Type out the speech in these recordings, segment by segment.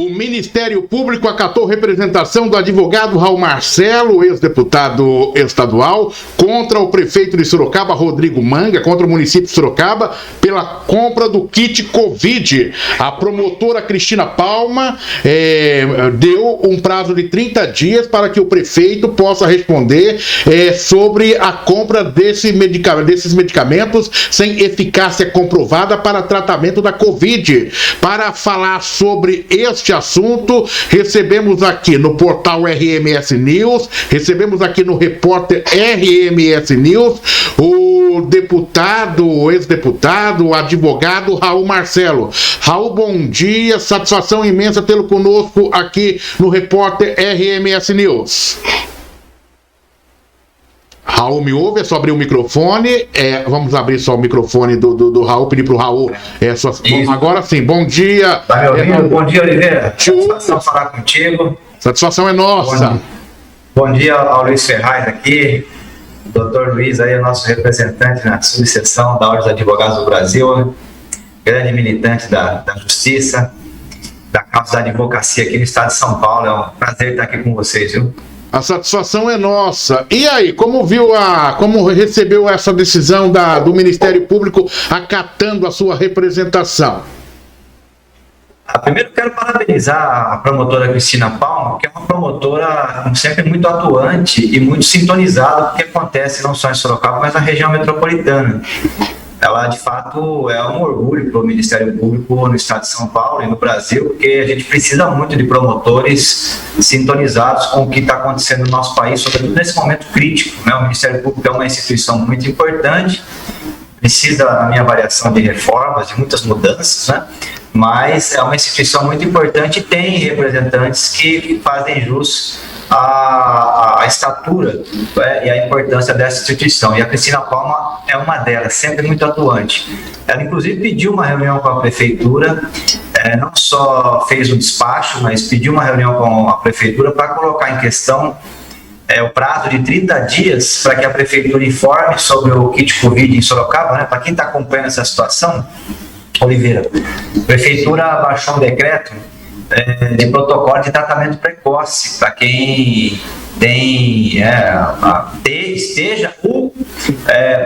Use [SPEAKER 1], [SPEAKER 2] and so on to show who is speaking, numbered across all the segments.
[SPEAKER 1] O Ministério Público acatou representação do advogado Raul Marcelo, ex-deputado estadual, contra o prefeito de Sorocaba, Rodrigo Manga, contra o município de Sorocaba, pela compra do kit Covid. A promotora Cristina Palma deu um prazo de 30 dias para que o prefeito possa responder sobre a compra desses medicamentos sem eficácia comprovada para tratamento da Covid. Para falar sobre este assunto, recebemos aqui no portal RMS News, recebemos aqui no repórter RMS News, o ex-deputado, o advogado Raul Marcelo. Raul, bom dia, satisfação imensa tê-lo conosco aqui no repórter RMS News. Raul, me ouve? É só abrir o microfone. Vamos abrir só o microfone do Raul, pedir para o Raul. Agora sim, bom dia.
[SPEAKER 2] Tá me ouvindo? Bom dia, Oliveira. Satisfação falar contigo.
[SPEAKER 1] Satisfação é nossa.
[SPEAKER 2] Bom dia ao Luiz Ferraz aqui. O doutor Luiz aí é nosso representante na subseção da Ordem dos Advogados do Brasil, grande militante da justiça, da causa da advocacia aqui no estado de São Paulo. É um prazer estar aqui com vocês, viu?
[SPEAKER 1] A satisfação é nossa. E aí, como recebeu essa decisão do Ministério Público acatando a sua representação?
[SPEAKER 2] Primeiro quero parabenizar a promotora Cristina Palma, que é uma promotora sempre muito atuante e muito sintonizada com o que acontece não só em Sorocaba, mas na região metropolitana. Ela, de fato, é um orgulho para o Ministério Público no estado de São Paulo e no Brasil, porque a gente precisa muito de promotores sintonizados com o que está acontecendo no nosso país, sobretudo nesse momento crítico, né? O Ministério Público é uma instituição muito importante, precisa, na minha avaliação, de reformas, de muitas mudanças, né? Mas é uma instituição muito importante e tem representantes que fazem jus à estatura, e à importância dessa instituição. E a Cristina Palma é uma delas, sempre muito atuante. Ela, inclusive, pediu uma reunião com a prefeitura, não só fez um despacho, mas pediu uma reunião com a prefeitura para colocar em questão o prazo de 30 dias para que a prefeitura informe sobre o kit Covid em Sorocaba, né? Para quem está acompanhando essa situação, Oliveira, a prefeitura baixou um decreto de protocolo de tratamento precoce para quem esteja ou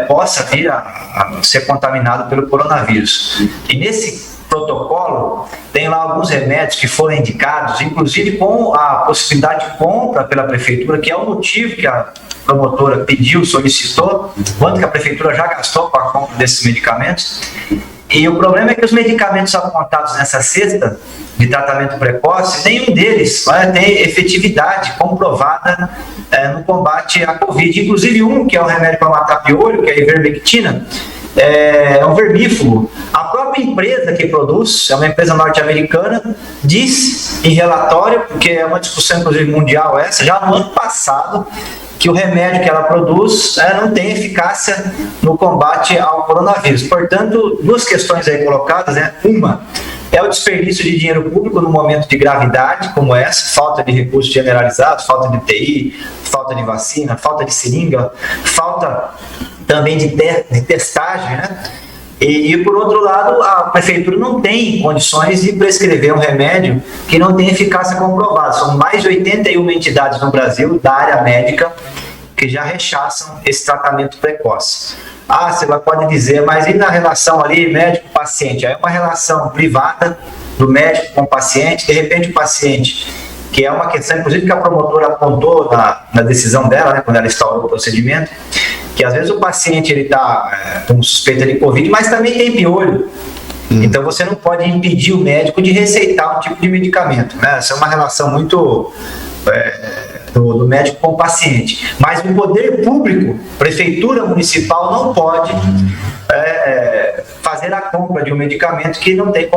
[SPEAKER 2] possa vir a ser contaminado pelo coronavírus. E nesse protocolo tem lá alguns remédios que foram indicados, inclusive com a possibilidade de compra pela prefeitura, que é o motivo que a promotora pediu, solicitou, quanto que a prefeitura já gastou com a compra desses medicamentos. E o problema é que os medicamentos apontados nessa cesta de tratamento precoce, nenhum deles tem efetividade comprovada no combate à Covid. Inclusive um, que é o remédio para matar piolho, que é a ivermectina, é um vermífugo. A própria empresa que produz, é uma empresa norte-americana, diz em relatório, porque é uma discussão inclusive mundial essa, já no ano passado, que o remédio que ela produz não tem eficácia no combate ao coronavírus. Portanto, duas questões aí colocadas, né? Uma é o desperdício de dinheiro público no momento de gravidade como essa, falta de recursos generalizados, falta de TI, falta de vacina, falta de seringa, falta também de testagem, né? E, por outro lado, a prefeitura não tem condições de prescrever um remédio que não tem eficácia comprovada. São mais de 81 entidades no Brasil da área médica que já rechaçam esse tratamento precoce. Você pode dizer, mas e na relação ali médico-paciente? É uma relação privada do médico com o paciente, de repente o paciente, que é uma questão, inclusive, que a promotora apontou na decisão dela, né, quando ela instaurou o procedimento, que às vezes o paciente está com suspeita de Covid, mas também tem piolho. Então você não pode impedir o médico de receitar um tipo de medicamento, né? Essa é uma relação muito do médico com o paciente. Mas o poder público, prefeitura municipal, não pode fazer a compra de um medicamento que não tem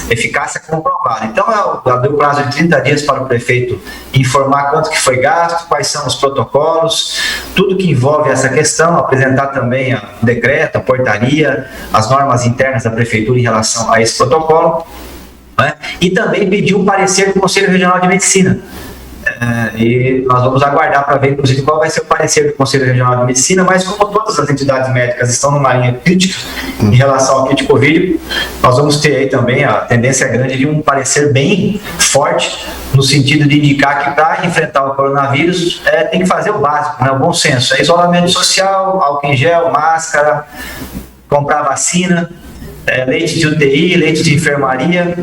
[SPEAKER 2] eficácia comprovada. Então, ela deu prazo de 30 dias para o prefeito informar quanto que foi gasto, quais são os protocolos, tudo que envolve essa questão, apresentar também o decreto, a portaria, as normas internas da prefeitura em relação a esse protocolo, né? E também pediu um parecer do Conselho Regional de Medicina. E nós vamos aguardar para ver, inclusive, qual vai ser o parecer do Conselho Regional de Medicina, mas como todas as entidades médicas estão numa linha crítica em relação ao kit Covid, nós vamos ter aí também, a tendência grande de um parecer bem forte, no sentido de indicar que para enfrentar o coronavírus tem que fazer o básico, né, o bom senso, isolamento social, álcool em gel, máscara, comprar vacina, leite de UTI, leite de enfermaria,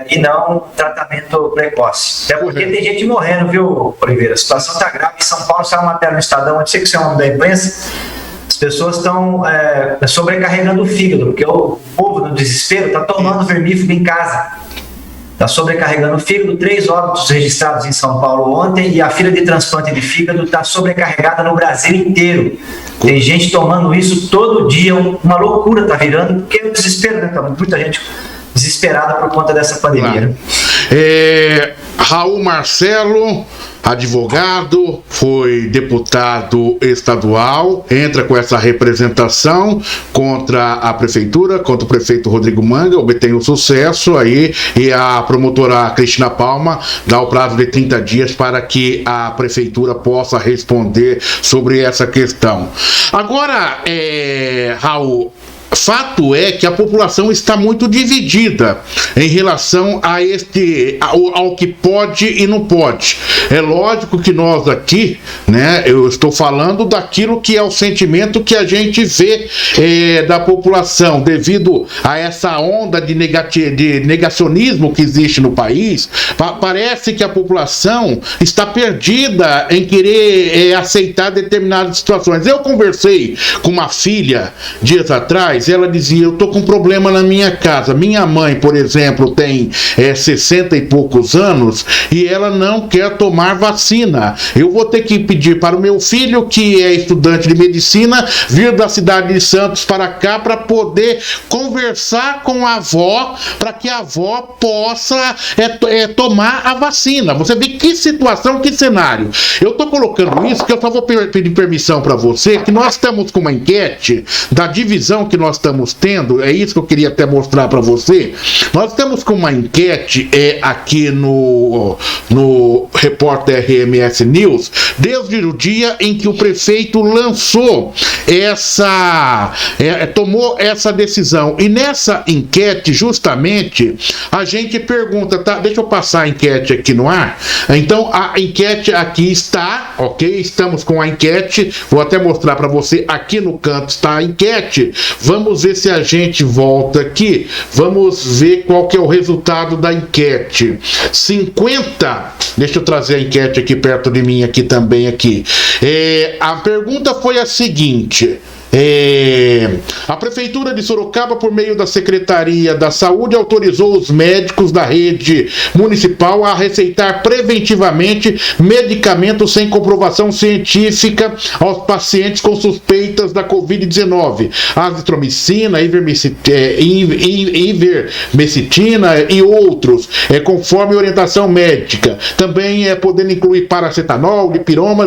[SPEAKER 2] e não tratamento precoce. Até porque tem gente morrendo, viu, Oliveira? A situação está grave. Em São Paulo, saiu uma matéria no Estadão, eu sei que você é um homem da imprensa, as pessoas estão sobrecarregando o fígado, porque o povo, no desespero, está tomando vermífugo em casa. Está sobrecarregando o fígado, 3 óbitos registrados em São Paulo ontem, e a fila de transplante de fígado está sobrecarregada no Brasil inteiro. Tem gente tomando isso todo dia, uma loucura está virando, porque é o desespero, né? Tá muita gente desesperada por conta dessa pandemia.
[SPEAKER 1] Raul Marcelo, advogado, foi deputado estadual, entra com essa representação contra a prefeitura, contra o prefeito Rodrigo Manga, obtém um sucesso aí, e a promotora Cristina Palma dá o prazo de 30 dias para que a prefeitura possa responder sobre essa questão. Agora, Raul, fato é que a população está muito dividida em relação ao que pode e não pode. É lógico que nós aqui, né, eu estou falando daquilo que é o sentimento que a gente vê da população, devido a essa onda de negacionismo que existe no país. Parece que a população está perdida em querer aceitar determinadas situações. Eu conversei com uma filha dias atrás, ela dizia: eu tô com um problema na minha casa. Minha mãe, por exemplo, tem 60 e poucos anos e ela não quer tomar vacina. Eu vou ter que pedir para o meu filho, que é estudante de medicina, vir da cidade de Santos para cá para poder conversar com a avó, para que a avó possa tomar a vacina. Você vê que situação, que cenário. Eu tô colocando isso porque eu só vou pedir permissão para você, que nós estamos com uma enquete da divisão que nós estamos tendo, é isso que eu queria até mostrar para você. Nós estamos com uma enquete aqui no Repórter RMS News, desde o dia em que o prefeito lançou tomou essa decisão. E nessa enquete, justamente, a gente pergunta, tá? Deixa eu passar a enquete aqui no ar. Então, a enquete aqui está, ok? Estamos com a enquete, vou até mostrar para você, aqui no canto está a enquete. Vamos ver se a gente volta aqui, vamos ver qual que é o resultado da enquete. 50, deixa eu trazer a enquete aqui perto de mim aqui também aqui. A pergunta foi a seguinte: a Prefeitura de Sorocaba, por meio da Secretaria da Saúde, autorizou os médicos da rede municipal a receitar preventivamente medicamentos sem comprovação científica aos pacientes com suspeitas da Covid-19, azitromicina, ivermectina e outros, conforme orientação médica. Também podendo incluir paracetamol, dipirona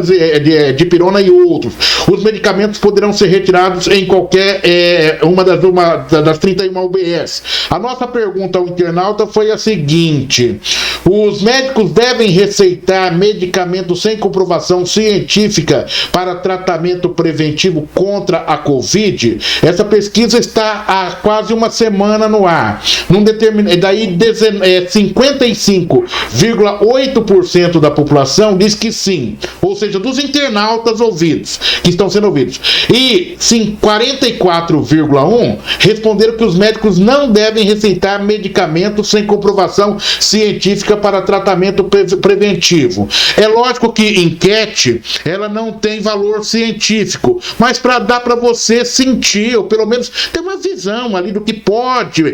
[SPEAKER 1] e outros. Os medicamentos poderão ser retirados em qualquer uma das 31 UBS. A nossa pergunta ao internauta foi a seguinte: os médicos devem receitar medicamentos sem comprovação científica para tratamento preventivo contra a Covid? Essa pesquisa está há quase uma semana no ar. Daí 55,8% da população diz que sim, ou seja, dos internautas ouvidos, que estão sendo ouvidos. E 44,1% responderam que os médicos não devem receitar medicamentos sem comprovação científica para tratamento preventivo. É lógico que enquete, ela não tem valor científico, mas para dar para você sentir, ou pelo menos ter uma visão ali do que pode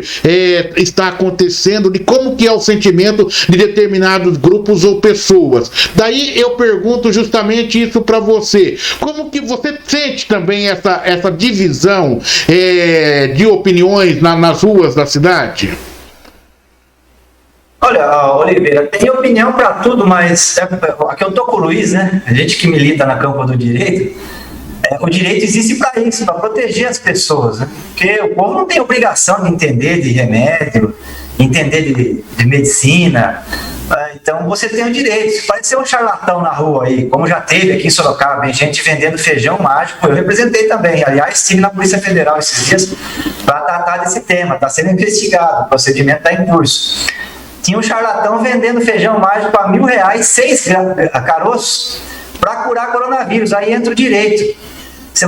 [SPEAKER 1] estar acontecendo, de como que é o sentimento de determinados grupos ou pessoas. Daí eu pergunto justamente isso para você: como que você sente também essa divisão de opiniões nas ruas da cidade?
[SPEAKER 2] Olha, Oliveira, tem opinião para tudo, mas aqui eu tô com o Luiz, né? A gente que milita na campo do direito, o direito existe para isso, para proteger as pessoas, né? Porque o povo não tem obrigação de entender de remédio, entender de medicina. Então você tem o direito. Se parecer um charlatão na rua aí, como já teve aqui em Sorocaba, tem gente vendendo feijão mágico, eu representei também. Aliás, estive na Polícia Federal esses dias para tratar desse tema. Está sendo investigado, o procedimento está em curso. Tinha um charlatão vendendo feijão mágico a R$1.000, 6 caroços, para curar coronavírus. Aí entra o direito. Você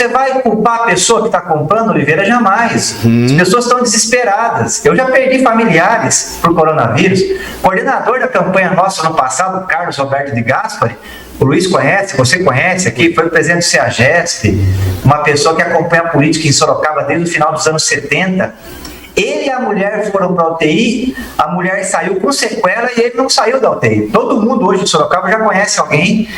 [SPEAKER 2] vai culpar a pessoa que está comprando, Oliveira? Jamais. As pessoas estão desesperadas. Eu já perdi familiares por coronavírus. O coordenador da campanha nossa no passado, Carlos Roberto de Gaspari, o Luiz conhece, você conhece aqui, foi presidente do CEAGESP, uma pessoa que acompanha a política em Sorocaba desde o final dos anos 70. Ele e a mulher foram para a UTI, a mulher saiu com sequela e ele não saiu da UTI. Todo mundo hoje em Sorocaba já conhece alguém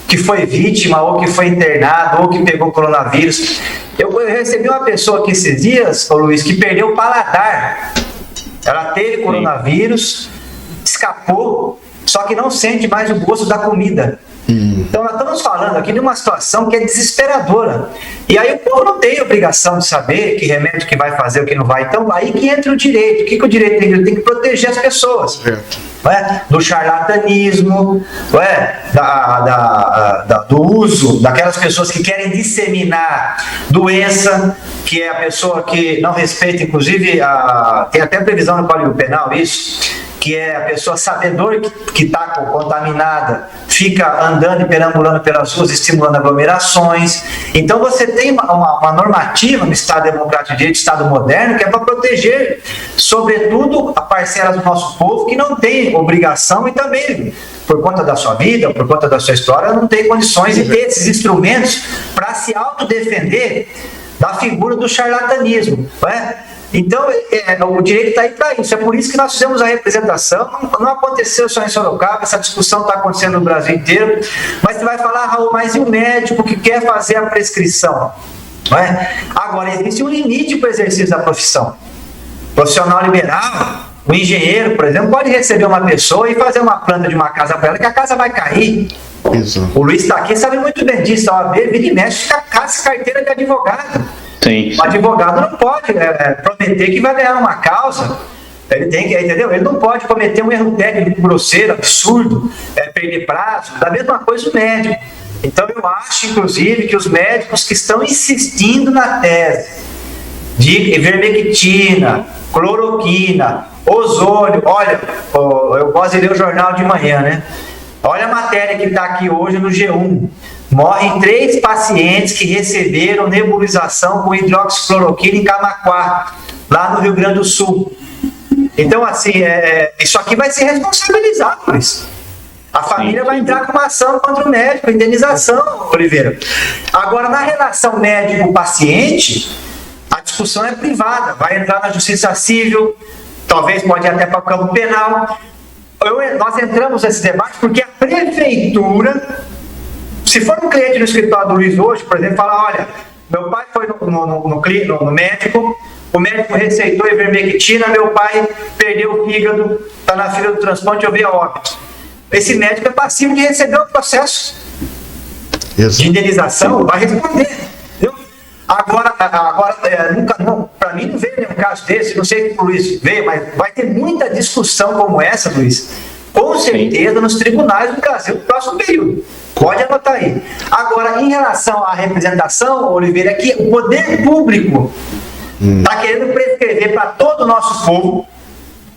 [SPEAKER 2] que foi vítima, ou que foi internado, ou que pegou coronavírus. Eu recebi uma pessoa aqui esses dias, Luiz, que perdeu o paladar. Ela teve coronavírus, escapou, só que não sente mais o gosto da comida. Então nós estamos falando aqui de uma situação que é desesperadora. E aí o povo não tem obrigação de saber que remédio que vai fazer, o que não vai. Então aí que entra o direito. O que o direito tem? Ele tem que proteger as pessoas. Não é? Do charlatanismo, não é? Do uso daquelas pessoas que querem disseminar doença, que é a pessoa que não respeita, inclusive, tem até previsão no Código Penal isso, que é a pessoa sabedora que está contaminada, fica andando e perambulando pelas ruas, estimulando aglomerações. Então você tem uma normativa no Estado Democrático de Direito, Estado moderno, que é para proteger, sobretudo, a parcela do nosso povo que não tem obrigação e também, por conta da sua vida, por conta da sua história, não tem condições de ter esses instrumentos para se autodefender da figura do charlatanismo, não é? Então, o direito está aí para isso. É por isso que nós fizemos a representação. Não aconteceu só em Sorocaba, essa discussão está acontecendo no Brasil inteiro. Mas você vai falar, Raul, mas e o médico que quer fazer a prescrição? Não é? Agora, existe um limite para o exercício da profissão. O profissional liberal, o engenheiro, por exemplo, pode receber uma pessoa e fazer uma planta de uma casa para ela, que a casa vai cair. Isso. O Luiz está aqui, sabe muito bem disso. A OAB vira e mexe, fica carteira de advogado. Sim. O advogado não pode prometer que vai ganhar uma causa. Ele tem que, entendeu? Ele não pode cometer um erro técnico grosseiro, absurdo, perder prazo. Da mesma coisa o médico. Então eu acho, inclusive, que os médicos que estão insistindo na tese de ivermectina, cloroquina, ozônio, olha, eu gosto de ler o jornal de manhã, né? Olha a matéria que está aqui hoje no G1. Morrem 3 pacientes que receberam nebulização com hidroxicloroquina em Camaquá, lá no Rio Grande do Sul. Então, assim, isso aqui vai ser responsabilizado por isso. A família vai entrar com uma ação contra o médico, indenização, Oliveira. Agora, na relação médico-paciente, a discussão é privada. Vai entrar na justiça civil, talvez pode ir até para o campo penal. Nós entramos nesse debate porque a prefeitura... Se for um cliente no escritório do Luiz hoje, por exemplo, falar, olha, meu pai foi no médico, o médico receitou ivermectina, meu pai perdeu o fígado, está na fila do transplante, eu vi a óbito. Esse médico é passivo de receber o processo de indenização, vai responder. Entendeu? Agora para mim não veio nenhum caso desse, não sei se o Luiz veio, mas vai ter muita discussão como essa, Luiz, com certeza nos tribunais do Brasil no próximo período. Pode anotar aí. Agora, em relação à representação, Oliveira, é que o poder público está querendo prescrever para todo o nosso povo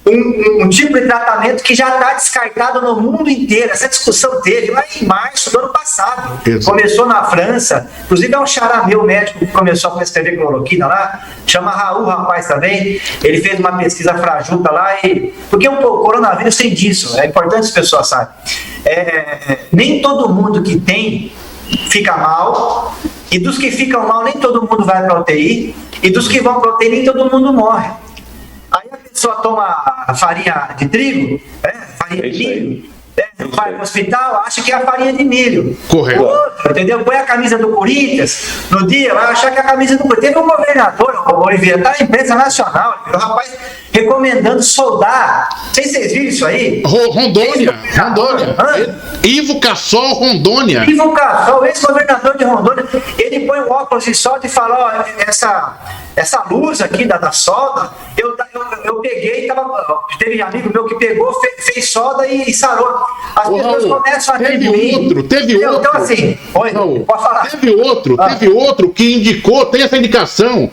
[SPEAKER 2] um tipo de tratamento que já está descartado no mundo inteiro. Essa discussão teve lá em março do ano passado. Isso. Começou na França. Inclusive é um xará meu médico que começou a prescrever cloroquina lá. Chama Raul, rapaz, também. Ele fez uma pesquisa frajuta lá. Porque o coronavírus tem disso. É importante as pessoas saibam. Nem todo mundo que tem fica mal. E dos que ficam mal, nem todo mundo vai para a UTI. E dos que vão para a UTI, nem todo mundo morre. Aí a pessoa toma farinha de trigo, farinha de milho, vai pro hospital, acha que é a farinha de milho. Correto. Outro, entendeu? Põe a camisa do Corinthians, no dia vai achar que é a camisa do Corinthians. Teve um governador, o Oliveira, tá na imprensa nacional, o rapaz recomendando soldar. Não sei se vocês viram isso aí.
[SPEAKER 1] Rondônia. Ivo Cassol, Rondônia.
[SPEAKER 2] Ivo Cassol, ex-governador de Rondônia, ele põe um óculos de solda e fala, essa luz aqui da solda, eu peguei, teve amigo meu que pegou, fez solda e sarou. As pessoas começam a atribuir.
[SPEAKER 1] Teve outro.
[SPEAKER 2] Então assim, pode falar.
[SPEAKER 1] Teve outro que indicou, tem essa indicação,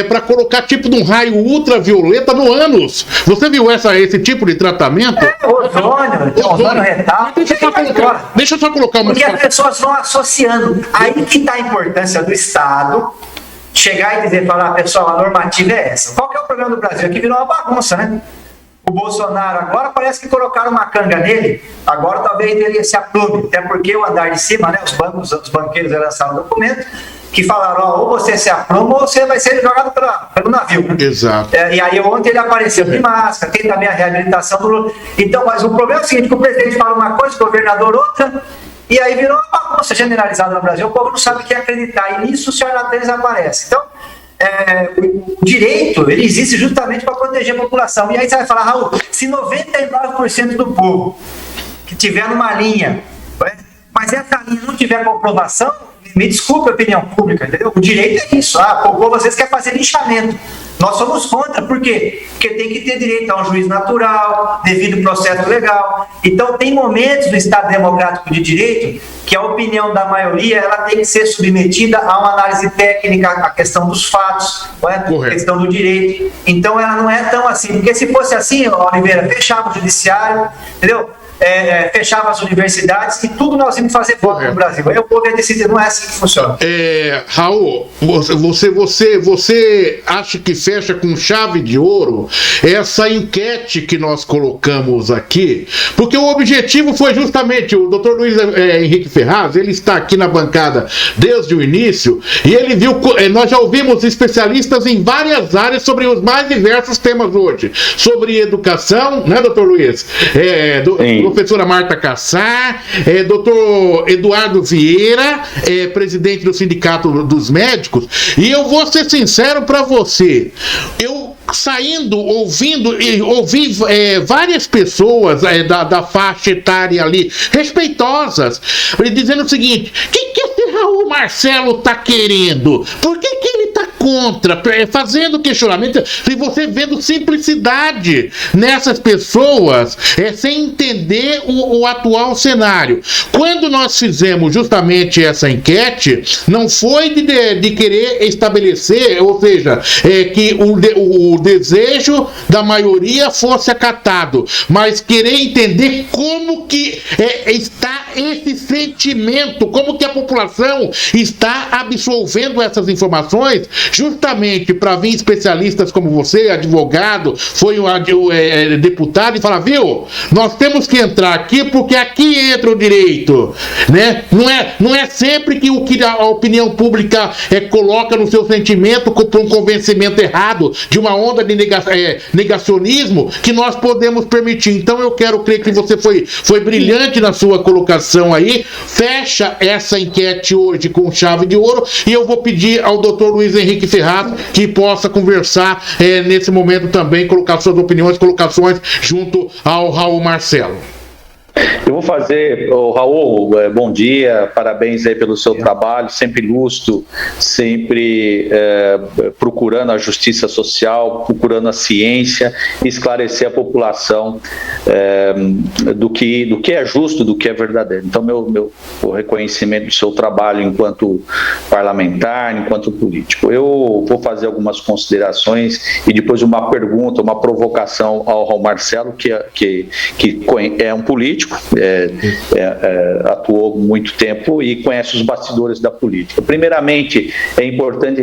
[SPEAKER 1] para colocar tipo de um raio ultravioleta no ânus. Você viu esse tipo de tratamento?
[SPEAKER 2] Ozônio retal.
[SPEAKER 1] Deixa eu só colocar uma...
[SPEAKER 2] Porque as pessoas vão associando. Aí que está a importância do Estado chegar e falar, pessoal, a normativa é essa. Qual que é o problema do Brasil? Aqui virou uma bagunça, né? O Bolsonaro agora parece que colocaram uma canga nele, agora talvez ele se aprume, até porque o andar de cima, né, os banqueiros lançaram um documento que falaram, ou você se apruma ou você vai ser jogado pelo navio. Né?
[SPEAKER 1] Exato.
[SPEAKER 2] E aí ontem ele apareceu de máscara, tem também a reabilitação do Lula. Então, mas o problema é o seguinte, que o presidente fala uma coisa, o governador outra, e aí virou uma bagunça generalizada no Brasil, o povo não sabe o que acreditar, e nisso o senhor Natan aparece. Então, o direito, ele existe justamente para proteger a população. E aí você vai falar, Raul, se 99% do povo que tiver numa linha, mas essa linha não tiver comprovação, me desculpe a opinião pública, entendeu? O direito é isso. O povo às vezes quer fazer linchamento. Nós somos contra, por quê? Porque tem que ter direito a um juiz natural, devido processo legal. Então, tem momentos do Estado Democrático de Direito que a opinião da maioria ela tem que ser submetida a uma análise técnica, a questão dos fatos, a questão do direito. Então, ela não é tão assim. Porque se fosse assim, Oliveira, fechava o judiciário, entendeu? Fechava as universidades e tudo nós íamos fazer fora no Brasil. Aí o povo ia decidir, não é assim que funciona.
[SPEAKER 1] Raul, você acha que fecha com chave de ouro essa enquete que nós colocamos aqui? Porque o objetivo foi justamente, o Dr. Luiz Henrique Ferraz, ele está aqui na bancada desde o início, e ele viu, nós já ouvimos especialistas em várias áreas sobre os mais diversos temas hoje. Sobre educação, né, Dr. Luiz? Professora Marta Cassar, doutor Eduardo Vieira, presidente do Sindicato dos Médicos, e eu vou ser sincero para você, eu saindo, ouvi várias pessoas da faixa etária ali, respeitosas, dizendo o seguinte, o que esse Raul Marcelo tá querendo? Por que ele tá contra? Fazendo questionamento, e você vendo simplicidade nessas pessoas, sem entender o atual cenário. Quando nós fizemos justamente essa enquete, não foi de querer estabelecer, ou seja, que o desejo da maioria fosse acatado, mas querer entender como que está esse sentimento, como que a população está absorvendo essas informações, justamente para vir especialistas como você, advogado, foi um deputado, e falar, viu, nós temos que entrar aqui porque aqui entra o direito, né? Não é sempre que o que a opinião pública coloca no seu sentimento por um convencimento errado, de uma onda de negacionismo, que nós podemos permitir. Então eu quero crer que você foi brilhante na sua colocação aí. Fecha essa enquete hoje com chave de ouro, e eu vou pedir ao Dr. Luiz Henrique Ferraz que possa conversar nesse momento também, colocar suas opiniões, colocações junto ao Raul Marcelo.
[SPEAKER 3] Eu vou fazer, Raul, bom dia, parabéns aí pelo seu trabalho, sempre lúcido, sempre procurando a justiça social, procurando a ciência, esclarecer a população do que é justo, do que é verdadeiro. Então, o reconhecimento do seu trabalho enquanto parlamentar, enquanto político. Eu vou fazer algumas considerações e depois uma pergunta, uma provocação ao Raul Marcelo, que é um político, atuou muito tempo e conhece os bastidores da política. Primeiramente, é importante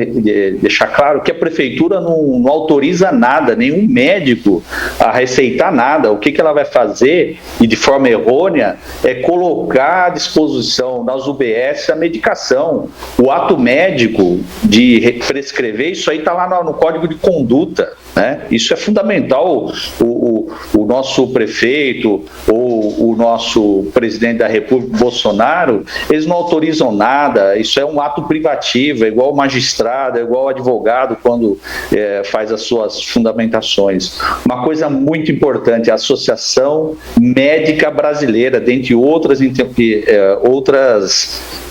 [SPEAKER 3] deixar claro que a prefeitura não autoriza nada, nenhum médico a receitar nada. O que ela vai fazer, e de forma errônea, é colocar à disposição das UBS a medicação. O ato médico de prescrever, isso aí está lá no Código de Conduta, né? Isso é fundamental. O nosso prefeito ou o nosso presidente da República, Bolsonaro, eles não autorizam nada, isso é um ato privativo, é igual o magistrado, é igual o advogado quando faz as suas fundamentações. Uma coisa muito importante, a Associação Médica Brasileira, dentre outras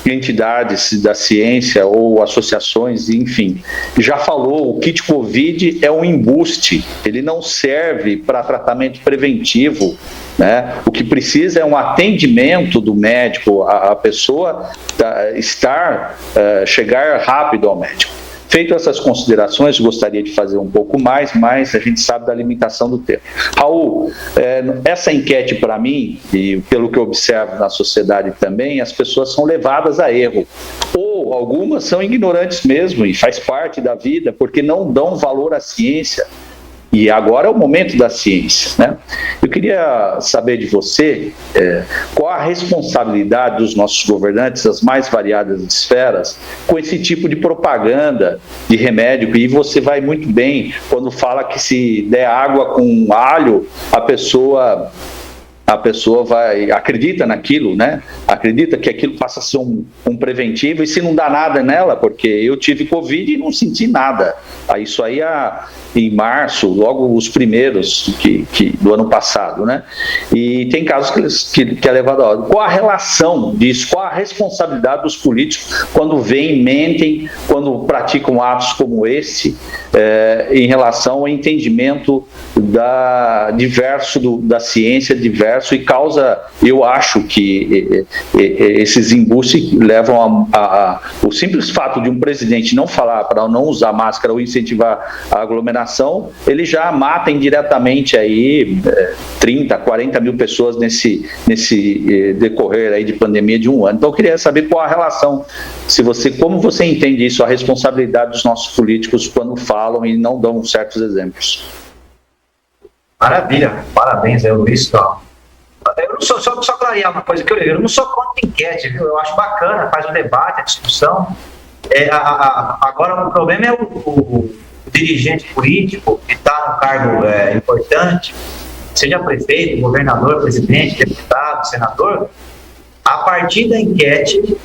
[SPEAKER 3] entidades da ciência ou associações, enfim, já falou, o kit Covid é um embuste, ele não serve para tratamento preventivo, né? O que precisa é um atendimento do médico, a pessoa chegar rápido ao médico. Feito essas considerações, gostaria de fazer um pouco mais, mas a gente sabe da limitação do tempo. Raul, essa enquete para mim, e pelo que eu observo na sociedade também, as pessoas são levadas a erro. Ou algumas são ignorantes mesmo, e faz parte da vida, porque não dão valor à ciência. E agora é o momento da ciência, né? Eu queria saber de você qual a responsabilidade dos nossos governantes, as mais variadas esferas, com esse tipo de propaganda de remédio. E você vai muito bem quando fala que se der água com alho, a pessoa acredita naquilo, né? Acredita que aquilo passa a ser um preventivo, e se não dá nada nela, porque eu tive Covid e não senti nada. Isso aí em março, logo os primeiros do ano passado, né? E tem casos que é levado a ordem. Qual a relação disso? Qual a responsabilidade dos políticos quando mentem, quando praticam atos como esse, em relação ao entendimento da ciência diverso, e causa, eu acho que esses embustes levam o simples fato de um presidente não falar para não usar máscara ou incentivar a aglomeração, ele já mata indiretamente aí 30, 40 mil pessoas nesse decorrer aí de pandemia de um ano. Então eu queria saber qual a relação, como você entende isso, a responsabilidade dos nossos políticos quando falam e não dão certos exemplos.
[SPEAKER 2] Maravilha, parabéns aí, Luiz. Eu não sou, só clarear uma coisa que eu não sou contra enquete, viu? Eu acho bacana, faz o debate, a discussão. Agora o problema é o dirigente político que está no cargo importante, seja prefeito, governador, presidente, deputado, senador, a partir da enquete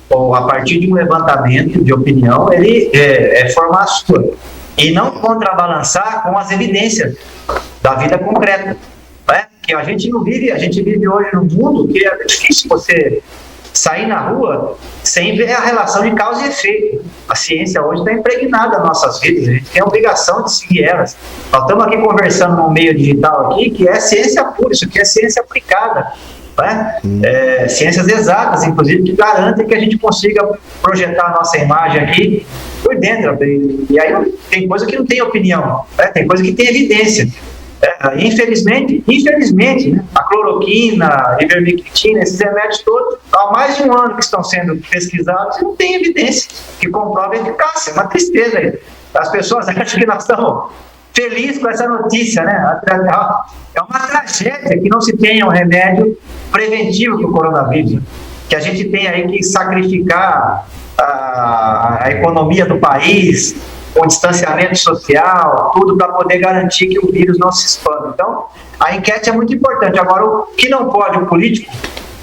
[SPEAKER 2] ou a partir de um levantamento de opinião, ele formar a sua e não contrabalançar com as evidências da vida concreta. Que a gente não vive, a gente vive hoje num mundo que é difícil você sair na rua sem ver a relação de causa e efeito. A ciência hoje está impregnada nas nossas vidas, a gente tem a obrigação de seguir elas. Nós estamos aqui conversando num meio digital aqui, que é ciência pura, isso aqui é ciência aplicada, né? Ciências exatas, inclusive, que garantem que a gente consiga projetar a nossa imagem aqui por dentro. E aí tem coisa que não tem opinião, né? Tem coisa que tem evidência. Infelizmente, né? A cloroquina, a ivermectina, esses remédios todos, há mais de um ano que estão sendo pesquisados e não tem evidência que comprove a eficácia. É uma tristeza aí. As pessoas acham que nós estamos felizes com essa notícia, né? É uma tragédia que não se tenha um remédio preventivo para o coronavírus, né? Que a gente tem aí que sacrificar a economia do país, com distanciamento social, tudo para poder garantir que o vírus não se expanda. Então, a enquete é muito importante. Agora, o que não pode o político,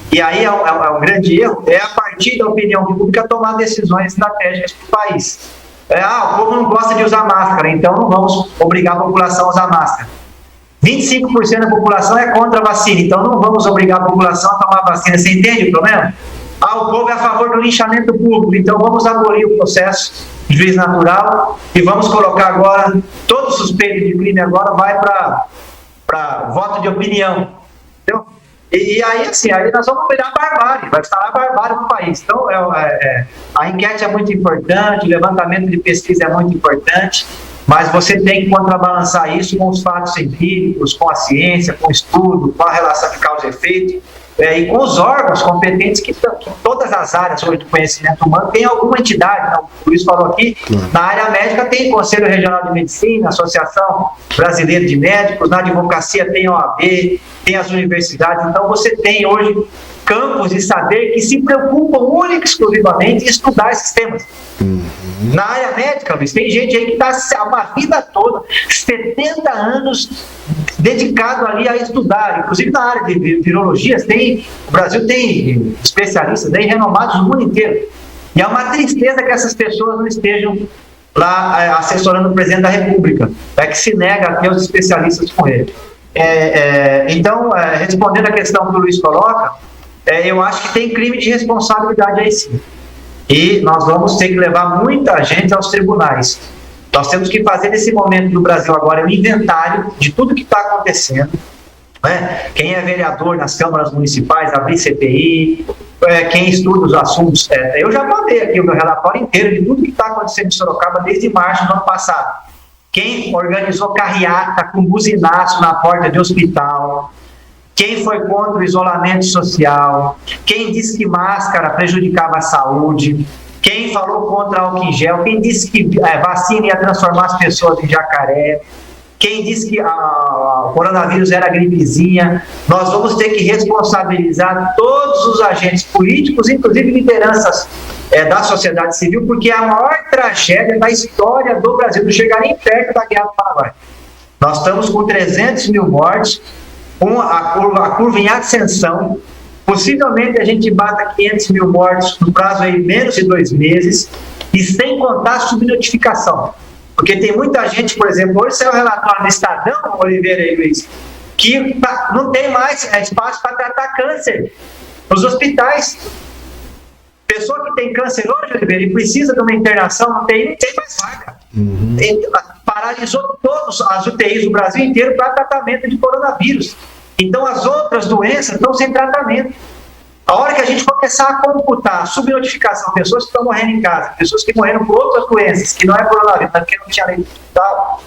[SPEAKER 2] e aí é um grande erro, é a partir da opinião pública tomar decisões estratégicas para o país. O povo não gosta de usar máscara, então não vamos obrigar a população a usar máscara. 25% da população é contra a vacina, então não vamos obrigar a população a tomar a vacina. Você entende o problema? O povo é a favor do linchamento público, então vamos abolir o processo de juiz natural e vamos colocar agora, todo suspeito de crime agora vai para voto de opinião. Entendeu? E aí, assim, aí nós vamos virar barbárie, vai instalar barbárie no país. Então, a enquete é muito importante, o levantamento de pesquisa é muito importante, mas você tem que contrabalançar isso com os fatos empíricos, com a ciência, com o estudo, com a relação de causa e efeito, e com os órgãos competentes que todas as áreas hoje do conhecimento humano tem alguma entidade, né? O Luiz falou aqui, na área médica tem Conselho Regional de Medicina, Associação Brasileira de Médicos, na advocacia tem a OAB, tem as universidades, então você tem hoje campos de saber que se preocupam única e exclusivamente em estudar esses temas. Na área médica, Luiz, tem gente aí que está uma vida toda, 70 anos dedicado ali a estudar, inclusive na área de virologia, o Brasil tem especialistas aí renomados no mundo inteiro. E é uma tristeza que essas pessoas não estejam lá assessorando o presidente da República, que se nega a ter os especialistas com ele. Então, respondendo a questão que o Luiz coloca, eu acho que tem crime de responsabilidade aí sim. E nós vamos ter que levar muita gente aos tribunais. Nós temos que fazer nesse momento do Brasil agora um inventário de tudo que está acontecendo. Quem é vereador nas câmaras municipais, abrir CPI, quem estuda os assuntos. Eu já mandei aqui o meu relatório inteiro de tudo que está acontecendo em Sorocaba desde março do ano passado. Quem organizou carreata com buzinaço na porta de hospital, quem foi contra o isolamento social, quem disse que máscara prejudicava a saúde, quem falou contra álcool em gel, quem disse que vacina ia transformar as pessoas em jacaré, quem disse que o coronavírus era gripezinha. Nós vamos ter que responsabilizar todos os agentes políticos, inclusive lideranças da sociedade civil, porque é a maior tragédia da história do Brasil, não chegar nem perto da Guerra do Paraguai. Nós estamos com 300 mil mortes, com a curva em ascensão. Possivelmente a gente bata 500 mil mortes no prazo aí menos de 2 meses, e sem contar a subnotificação. Porque tem muita gente, por exemplo, hoje saiu o relatório do Estadão, Oliveira e Luiz, que não tem mais espaço para tratar câncer nos hospitais. Pessoa que tem câncer hoje, Oliveira, e precisa de uma internação, não tem mais vaga. Paralisou todas as UTIs do Brasil inteiro para tratamento de coronavírus. Então as outras doenças estão sem tratamento. A hora que a gente começar a computar a subnotificação, pessoas que estão morrendo em casa, pessoas que morreram por outras doenças, que não é coronavírus, porque não tinha leito de hospital,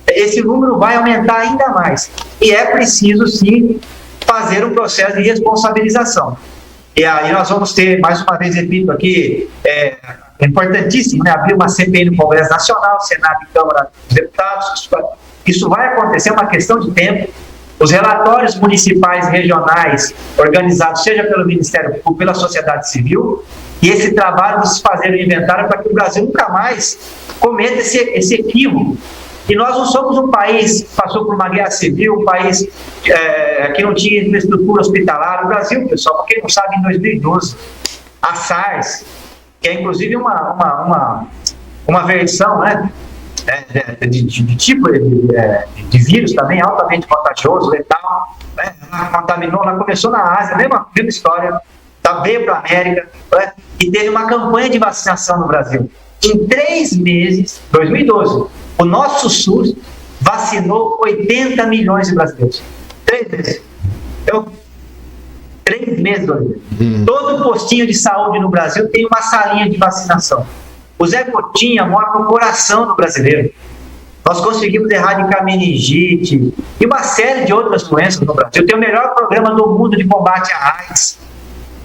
[SPEAKER 2] esse número vai aumentar ainda mais. E é preciso, sim, fazer um processo de responsabilização. E aí nós vamos ter, mais uma vez, repito aqui, é importantíssimo, abrir uma CPI no Congresso Nacional, Senado e Câmara dos Deputados. Isso vai acontecer, é uma questão de tempo. Os relatórios municipais e regionais, organizados seja pelo Ministério Público, pela sociedade civil, e esse trabalho de se fazer o inventário para que o Brasil nunca mais cometa esse equívoco. E nós não somos um país que passou por uma guerra civil, um país que não tinha infraestrutura hospitalar. O Brasil, pessoal, para quem não sabe, em 2012, a SARS, que é inclusive uma versão, de tipo de vírus também altamente contagioso, letal, ela contaminou, ela começou na Ásia, mesma história, veio para a América, e teve uma campanha de vacinação no Brasil. Em 3 meses, 2012, o nosso SUS vacinou 80 milhões de brasileiros. 3 meses. 3 meses, Todo postinho de saúde no Brasil tem uma salinha de vacinação. O Zé Gotinha mora no coração do brasileiro. Nós conseguimos erradicar meningite e uma série de outras doenças no Brasil. Tem o melhor programa do mundo de combate à AIDS.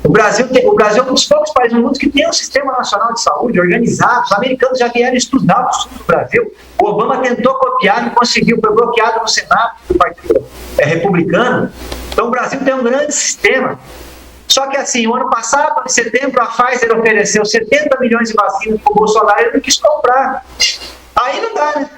[SPEAKER 2] O Brasil é um dos poucos países do mundo que tem um sistema nacional de saúde organizado. Os americanos já vieram estudar o sul do Brasil. O Obama tentou copiar, não conseguiu, foi bloqueado no Senado do Partido Republicano. Então o Brasil tem um grande sistema. Só que assim, o ano passado, em setembro, a Pfizer ofereceu 70 milhões de vacinas para o Bolsonaro e ele não quis comprar. Aí não dá, né?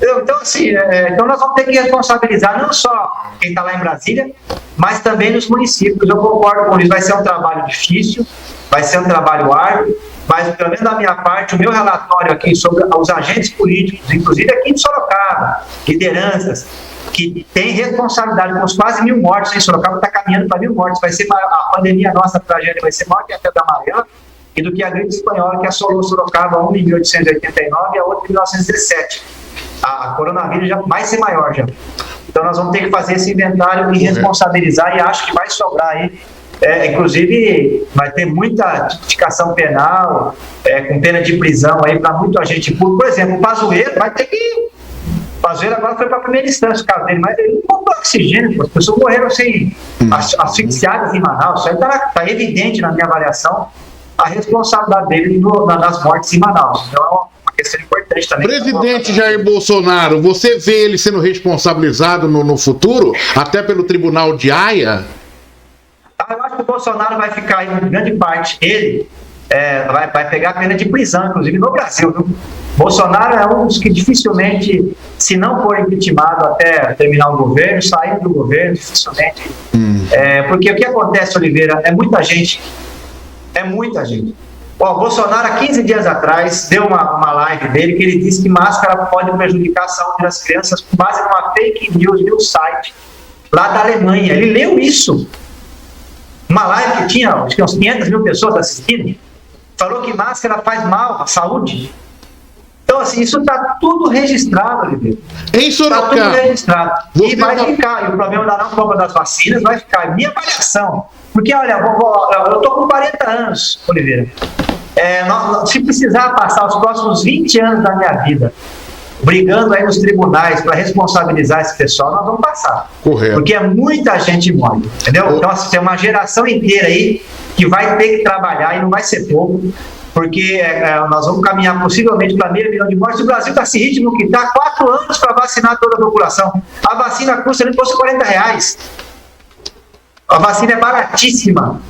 [SPEAKER 2] Então, assim, então nós vamos ter que responsabilizar não só quem está lá em Brasília, mas também nos municípios. Eu concordo com isso, vai ser um trabalho difícil, vai ser um trabalho árduo, mas pelo menos da minha parte, o meu relatório aqui sobre os agentes políticos, inclusive aqui de Sorocaba, lideranças, que tem responsabilidade com os quase 1.000 mortos em Sorocaba, está caminhando para 1.000 mortos. Vai ser a pandemia, a nossa tragédia vai ser maior que a febre amarela e do que a gripe espanhola que assolou Sorocaba uma em 1889 e a outra em 1917. A coronavírus já vai ser maior já. Então nós vamos ter que fazer esse inventário e responsabilizar, e acho que vai sobrar aí. Inclusive vai ter muita tipificação penal, com pena de prisão aí para muito agente público. Por exemplo, o Pazuello vai ter que... O Pazuello agora foi para a primeira instância o caso dele, mas ele não comprou oxigênio, as pessoas morreram assim, asfixiadas em Manaus. Isso aí está evidente na minha avaliação a responsabilidade dele nas mortes em Manaus. Então é uma questão importante também.
[SPEAKER 1] Presidente Jair Bolsonaro, você vê ele sendo responsabilizado no futuro, até pelo Tribunal de Haia?
[SPEAKER 2] Eu acho que o Bolsonaro vai ficar aí, em grande parte, ele vai pegar a pena de prisão, inclusive no Brasil, viu? Bolsonaro é um dos que dificilmente, se não for impeachmentado até terminar o governo, sair do governo, dificilmente. Porque o que acontece, Oliveira, é muita gente. O Bolsonaro, há 15 dias atrás, deu uma live dele que ele disse que máscara pode prejudicar a saúde das crianças com base numa fake news de um site lá da Alemanha. Ele leu isso. Uma live que tinha, acho que uns 500 mil pessoas assistindo, falou que máscara faz mal à saúde. Então, assim, isso está tudo registrado, Oliveira.
[SPEAKER 1] Em Sorocaba.
[SPEAKER 2] Está tudo registrado. E vai ficar. E o problema da não compra das vacinas vai ficar. Minha avaliação. Porque, olha, eu estou com 40 anos, Oliveira. Se precisar passar os próximos 20 anos da minha vida brigando aí nos tribunais para responsabilizar esse pessoal, nós vamos passar.
[SPEAKER 1] Correto.
[SPEAKER 2] Porque é muita gente morre, entendeu? Então, assim, tem uma geração inteira aí que vai ter que trabalhar e não vai ser pouco, porque nós vamos caminhar possivelmente para meio milhão de mortes. O Brasil está esse ritmo que está 4 anos para vacinar toda a população. A vacina custa nem fosse R$40. A vacina é baratíssima.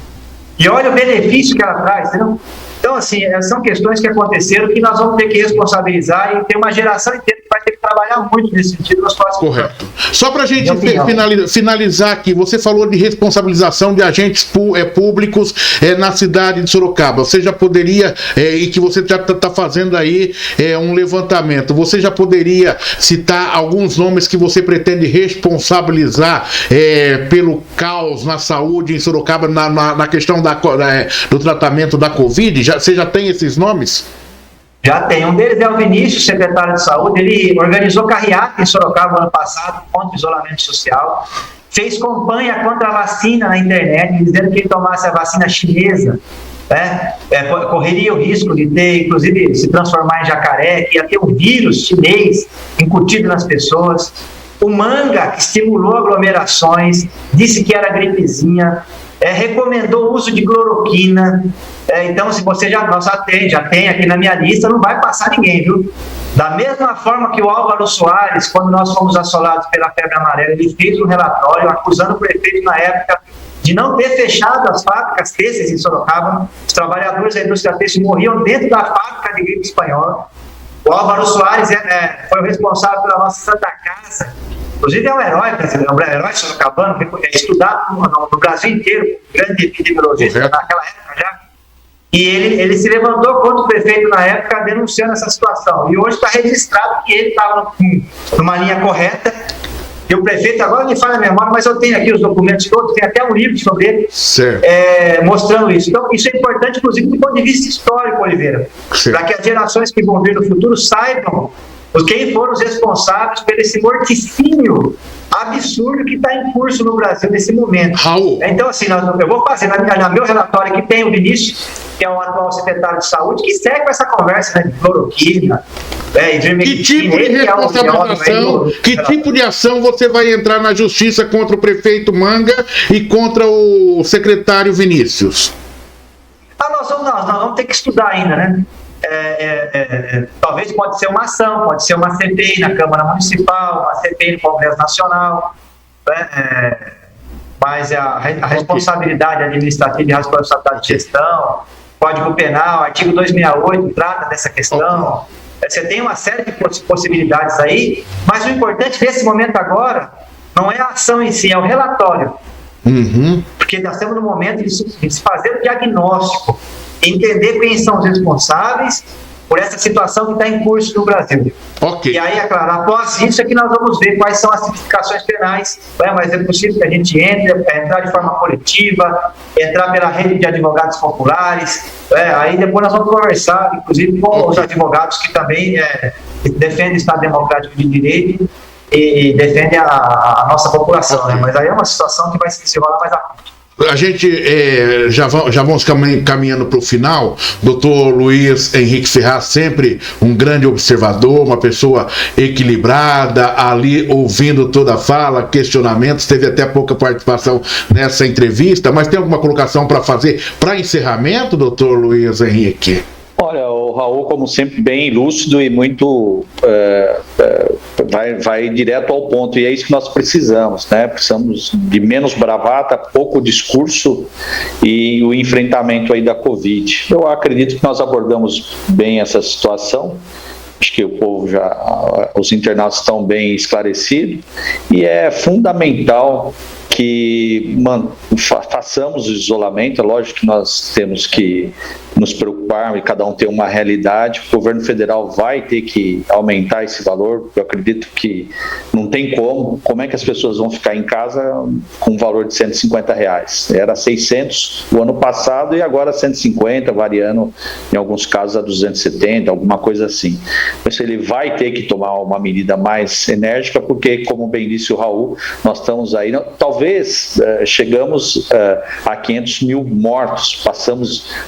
[SPEAKER 2] E olha o benefício que ela traz, entendeu? Então, assim, são questões que aconteceram que nós vamos ter que responsabilizar, e tem uma geração inteira que vai ter que trabalhar muito nesse sentido nos próximos anos.
[SPEAKER 1] Correto. Só para a gente finalizar aqui, você falou de responsabilização de agentes públicos na cidade de Sorocaba. Você já poderia, e que você já está fazendo aí um levantamento, você já poderia citar alguns nomes que você pretende responsabilizar pelo caos na saúde em Sorocaba, na questão do tratamento da Covid? Você já tem esses nomes?
[SPEAKER 2] Já tem. Um deles é o Vinícius, secretário de saúde. Ele organizou carreata em Sorocaba ano passado contra o isolamento social. Fez campanha contra a vacina na internet, dizendo que ele tomasse a vacina chinesa, correria o risco de ter, inclusive, se transformar em jacaré, que ia ter um vírus chinês incutido nas pessoas. O Manga, que estimulou aglomerações, disse que era gripezinha, recomendou o uso de cloroquina. Então, se você já tem aqui na minha lista, não vai passar ninguém, viu? Da mesma forma que o Álvaro Soares, quando nós fomos assolados pela febre amarela, ele fez um relatório acusando o prefeito na época de não ter fechado as fábricas têxteis em Sorocaba. Os trabalhadores da indústria têxtil morriam dentro da fábrica de gripe espanhola. O Álvaro Soares foi o responsável pela nossa Santa Casa. Inclusive é um herói brasileiro, um herói sorocabano, estudado no Brasil inteiro, grande epidemiologista naquela época já. E ele se levantou contra o prefeito na época, denunciando essa situação. E hoje está registrado que ele estava numa linha correta. E o prefeito, agora me falha a memória, mas eu tenho aqui os documentos todos, tem até um livro sobre ele, mostrando isso. Então, isso é importante, inclusive, do ponto de vista histórico, Oliveira, para que as gerações que vão vir no futuro saibam quem foram os responsáveis por esse morticínio absurdo que está em curso no Brasil nesse momento.
[SPEAKER 1] Raul.
[SPEAKER 2] Então, assim, eu vou fazer no meu relatório que tem o Vinícius, que é o atual secretário de saúde, que segue com essa conversa de cloroquina.
[SPEAKER 1] Que tipo de responsabilização, que tipo de ação você vai entrar na justiça contra o prefeito Manga e contra o secretário Vinícius?
[SPEAKER 2] Nós vamos ter que estudar ainda, né? Talvez pode ser uma ação, pode ser uma CPI na Câmara Municipal, uma CPI no Congresso Nacional, mas a responsabilidade administrativa e a responsabilidade de gestão, Código Penal, artigo 268 trata dessa questão. Você tem uma série de possibilidades aí, mas o importante nesse momento agora não é a ação em si, é o relatório. Porque nós estamos no momento de se fazer o diagnóstico, entender quem são os responsáveis por essa situação que está em curso no Brasil. E aí, é claro, após isso é que nós vamos ver quais são as tipificações penais, mas é possível que a gente entrar de forma coletiva, entrar pela rede de advogados populares, aí depois nós vamos conversar, inclusive, com os advogados que também defendem o Estado Democrático de Direito e defendem a nossa população, mas aí é uma situação que vai se desenrolar mais a fundo.
[SPEAKER 1] A gente já vamos caminhando para o final. Dr. Luiz Henrique Ferraz, sempre um grande observador, uma pessoa equilibrada, ali ouvindo toda a fala, questionamentos, teve até pouca participação nessa entrevista, mas tem alguma colocação para fazer para encerramento, Dr. Luiz Henrique?
[SPEAKER 3] Olha, o Raul, como sempre, bem lúcido e muito vai direto ao ponto, e é isso que nós precisamos, né? Precisamos de menos bravata, pouco discurso e o enfrentamento aí da Covid. Eu acredito que nós abordamos bem essa situação. Acho que o povo os internautas estão bem esclarecidos, e é fundamental que façamos o isolamento. É lógico que nós temos que nos preocupar e cada um ter uma realidade. O governo federal vai ter que aumentar esse valor. Eu acredito que não tem como é que as pessoas vão ficar em casa com um valor de R$150? Era 600 o ano passado e agora 150, variando em alguns casos a 270, alguma coisa assim. Mas ele vai ter que tomar uma medida mais enérgica, porque, como bem disse o Raul, nós estamos aí, talvez chegamos a 500 mil mortos,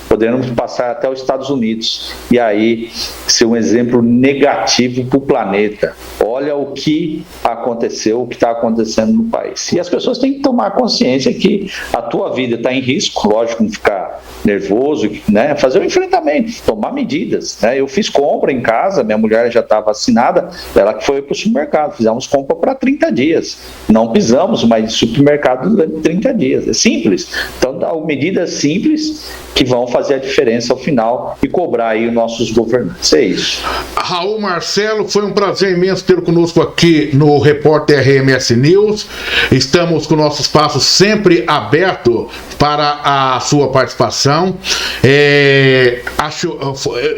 [SPEAKER 3] podemos passar até os Estados Unidos, e aí ser um exemplo negativo para o planeta. Olha o que aconteceu, o que está acontecendo no país. E as pessoas têm que tomar consciência que a tua vida está em risco, lógico, não ficar nervoso, né? Fazer o enfrentamento, tomar medidas, né? Eu fiz compra em casa, minha mulher já está vacinada, ela que foi para o supermercado, fizemos compra para 30 dias. Não pisamos mais em supermercado durante 30 dias. É simples. Então, medidas simples que vão fazer a diferença ao final e cobrar aí os nossos governantes. É isso.
[SPEAKER 1] Raul Marcelo, foi um prazer imenso ter conosco aqui no Repórter RMS News. Estamos com o nosso espaço sempre aberto para a sua participação. Acho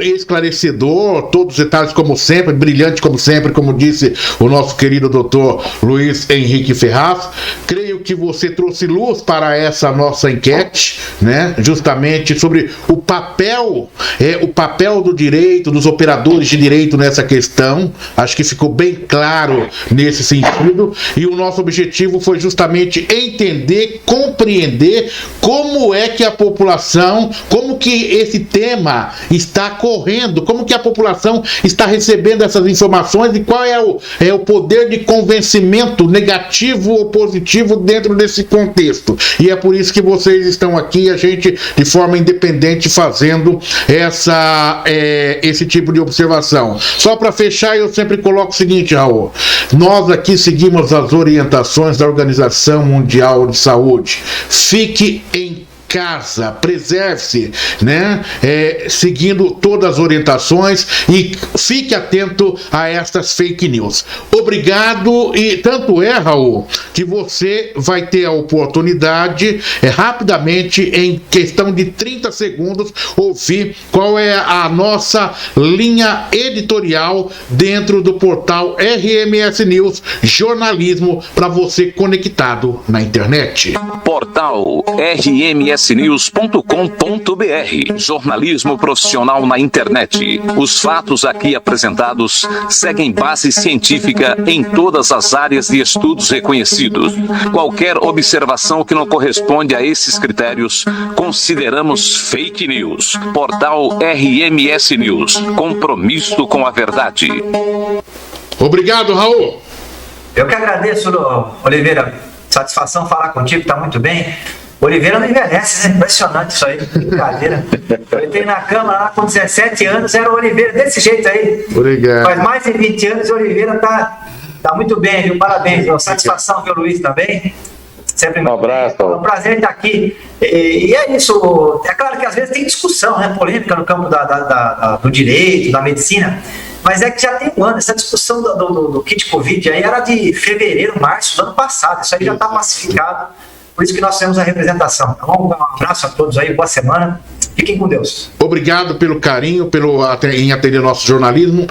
[SPEAKER 1] esclarecedor, todos os detalhes como sempre, brilhante como sempre, como disse o nosso querido doutor Luiz Henrique Ferraz. Creio que você trouxe luz para essa nossa enquete, né? Justamente sobre o papel do direito, dos operadores de direito nessa questão. Acho que ficou bem claro nesse sentido, e o nosso objetivo foi justamente entender, compreender como é que a população, como que esse tema está correndo, como que a população está recebendo essas informações e qual é o poder de convencimento negativo ou positivo dentro desse contexto. E é por isso que vocês estão aqui, a gente de forma independente fazendo esse tipo de observação. Só para fechar, eu sempre coloco o seguinte, Raul: nós aqui seguimos as orientações da Organização Mundial de Saúde. Fique em casa, preserve-se, né? Seguindo todas as orientações, e fique atento a estas fake news. Obrigado. E tanto é, Raul, que você vai ter a oportunidade rapidamente, em questão de 30 segundos, ouvir qual é a nossa linha editorial dentro do portal RMS News, jornalismo para você conectado na internet.
[SPEAKER 4] Portal rmsnews.com.br, jornalismo profissional na internet. Os fatos aqui apresentados seguem base científica em todas as áreas de estudos reconhecidos. Qualquer observação que não corresponde a esses critérios, consideramos fake news. Portal RMS News, compromisso com a verdade.
[SPEAKER 1] Obrigado, Raul.
[SPEAKER 2] Eu que agradeço, Oliveira. Satisfação falar contigo, tá muito bem. Oliveira não envelhece, né? Impressionante isso aí, brincadeira. Eu entrei na cama lá com 17 anos, era o Oliveira desse jeito aí.
[SPEAKER 1] Obrigado.
[SPEAKER 2] Faz mais de 20 anos e o Oliveira tá muito bem, viu? Parabéns, viu? Satisfação ver o Luiz também. Sempre
[SPEAKER 3] um abraço.
[SPEAKER 2] É um prazer estar aqui. E é isso. É claro que às vezes tem discussão, né? Polêmica no campo do direito, da medicina. Mas é que já tem um ano. Essa discussão do kit Covid aí era de fevereiro, março do ano passado. Isso aí já está pacificado. Por isso que nós temos a representação. Então, um abraço a todos aí, boa semana. Fiquem com Deus.
[SPEAKER 1] Obrigado pelo carinho, em atender nosso jornalismo.